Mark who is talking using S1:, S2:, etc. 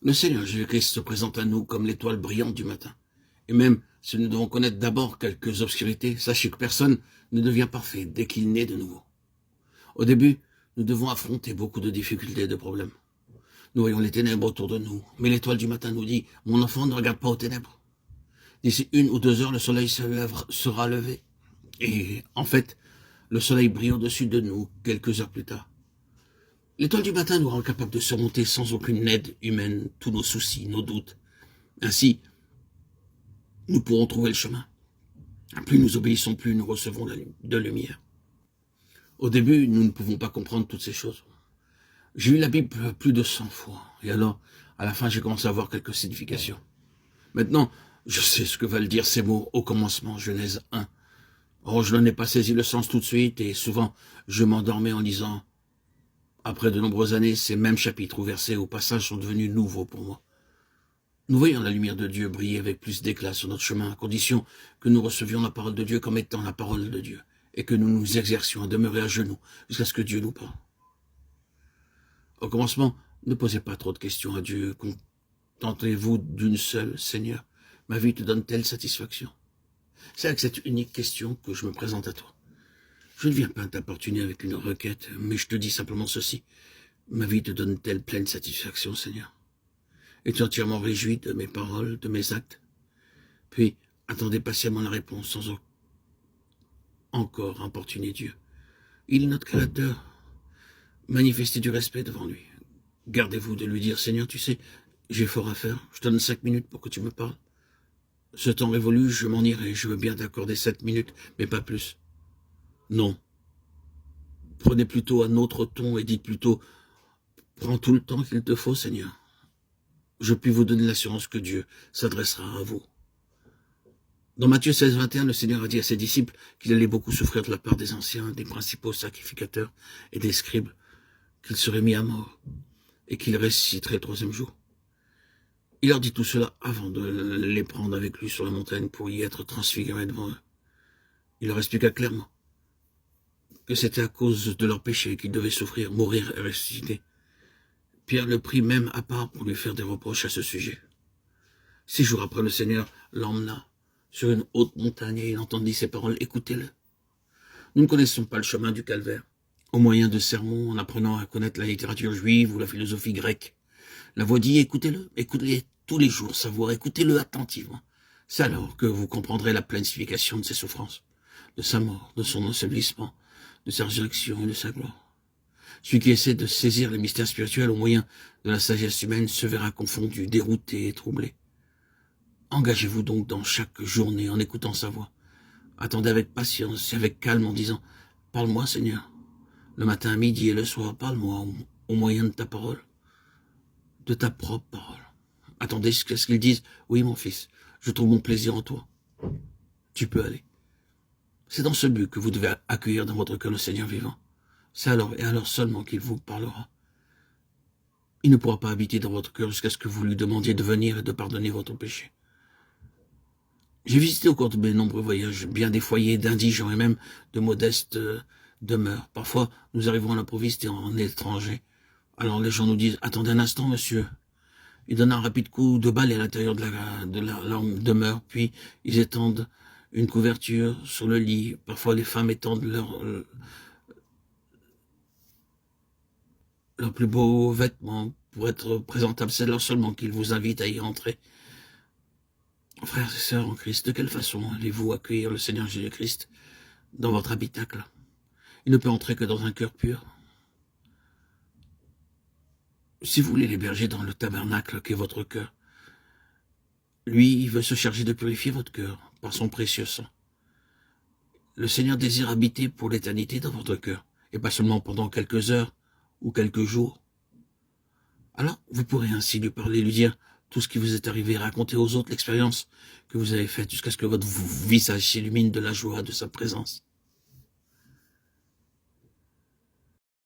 S1: Le Seigneur Jésus-Christ se présente à nous comme l'étoile brillante du matin. Et même si nous devons connaître d'abord quelques obscurités, sachez que personne ne devient parfait dès qu'il naît de nouveau. Au début, nous devons affronter beaucoup de difficultés et de problèmes. Nous voyons les ténèbres autour de nous, mais l'étoile du matin nous dit « Mon enfant, ne regarde pas aux ténèbres. D'ici 1 ou 2 heures, le soleil sera levé. » Et en fait, le soleil brille au-dessus de nous quelques heures plus tard. L'étoile du matin nous rend capables de surmonter sans aucune aide humaine tous nos soucis, nos doutes. Ainsi, nous pourrons trouver le chemin. Plus nous obéissons, plus nous recevons de lumière. Au début, nous ne pouvons pas comprendre toutes ces choses. J'ai lu la Bible plus de 100 fois, et alors, à la fin, j'ai commencé à voir quelques significations. Maintenant, je sais ce que veulent dire ces mots au commencement, Genèse 1. Oh, je n'en ai pas saisi le sens tout de suite, et souvent, je m'endormais en lisant. Après de nombreuses années, ces mêmes chapitres ou versets ou passages sont devenus nouveaux pour moi. Nous voyons la lumière de Dieu briller avec plus d'éclat sur notre chemin, à condition que nous recevions la parole de Dieu comme étant la parole de Dieu, et que nous nous exercions à demeurer à genoux jusqu'à ce que Dieu nous parle. Au commencement, ne posez pas trop de questions à Dieu. Contentez-vous d'une seule, Seigneur. Ma vie te donne-t-elle satisfaction? C'est avec cette unique question que je me présente à toi. Je ne viens pas t'importuner avec une requête, mais je te dis simplement ceci. Ma vie te donne-t-elle pleine satisfaction, Seigneur? Es-tu entièrement réjoui de mes paroles, de mes actes? Puis, attendez patiemment la réponse sans encore importuner Dieu. Il est notre Créateur. Manifestez du respect devant lui. Gardez-vous de lui dire, Seigneur, tu sais, j'ai fort à faire, je te donne 5 minutes pour que tu me parles. Ce temps révolu, je m'en irai, je veux bien t'accorder 7 minutes, mais pas plus. Non. Prenez plutôt un autre ton et dites plutôt, prends tout le temps qu'il te faut, Seigneur. Je puis vous donner l'assurance que Dieu s'adressera à vous. Dans Matthieu 16, 21, le Seigneur a dit à ses disciples qu'il allait beaucoup souffrir de la part des anciens, des principaux sacrificateurs et des scribes, qu'il serait mis à mort et qu'il ressusciterait le 3e jour. Il leur dit tout cela avant de les prendre avec lui sur la montagne pour y être transfiguré devant eux. Il leur expliqua clairement que c'était à cause de leur péché qu'ils devaient souffrir, mourir et ressusciter. Pierre le prit même à part pour lui faire des reproches à ce sujet. 6 jours après, le Seigneur l'emmena sur une haute montagne et il entendit ces paroles. Écoutez-le. Nous ne connaissons pas le chemin du calvaire. Au moyen de sermons, en apprenant à connaître la littérature juive ou la philosophie grecque. La voix dit, écoutez-le, écoutez-le tous les jours, sa voix, écoutez-le attentivement. C'est alors que vous comprendrez la pleine signification de ses souffrances, de sa mort, de son ensevelissement, de sa résurrection et de sa gloire. Celui qui essaie de saisir les mystères spirituels au moyen de la sagesse humaine se verra confondu, dérouté et troublé. Engagez-vous donc dans chaque journée en écoutant sa voix. Attendez avec patience et avec calme en disant « Parle-moi, Seigneur. Le matin, à midi et le soir, parle-moi au moyen de ta parole, de ta propre parole. Attendez ce qu'ils disent. Oui, mon fils, je trouve mon plaisir en toi. Tu peux aller. » C'est dans ce but que vous devez accueillir dans votre cœur le Seigneur vivant. C'est alors et alors seulement qu'il vous parlera. Il ne pourra pas habiter dans votre cœur jusqu'à ce que vous lui demandiez de venir et de pardonner votre péché. J'ai visité au cours de mes nombreux voyages bien des foyers d'indigents et même de modestes demeures. Parfois, nous arrivons à l'improviste et en étranger. Alors les gens nous disent « Attendez un instant, monsieur ». Ils donnent un rapide coup de balai à l'intérieur de leur demeure, puis ils étendent une couverture sur le lit. Parfois, les femmes étendent leurs plus beaux vêtements pour être présentables. C'est alors seulement qu'ils vous invitent à y entrer. Frères et sœurs en Christ, de quelle façon allez-vous accueillir le Seigneur Jésus-Christ dans votre habitacle? Il ne peut entrer que dans un cœur pur. Si vous voulez l'héberger dans le tabernacle qu'est votre cœur, lui, il veut se charger de purifier votre cœur par son précieux sang. Le Seigneur désire habiter pour l'éternité dans votre cœur, et pas seulement pendant quelques heures ou quelques jours. Alors, vous pourrez ainsi lui parler, lui dire tout ce qui vous est arrivé, raconter aux autres l'expérience que vous avez faite jusqu'à ce que votre visage s'illumine de la joie de sa présence.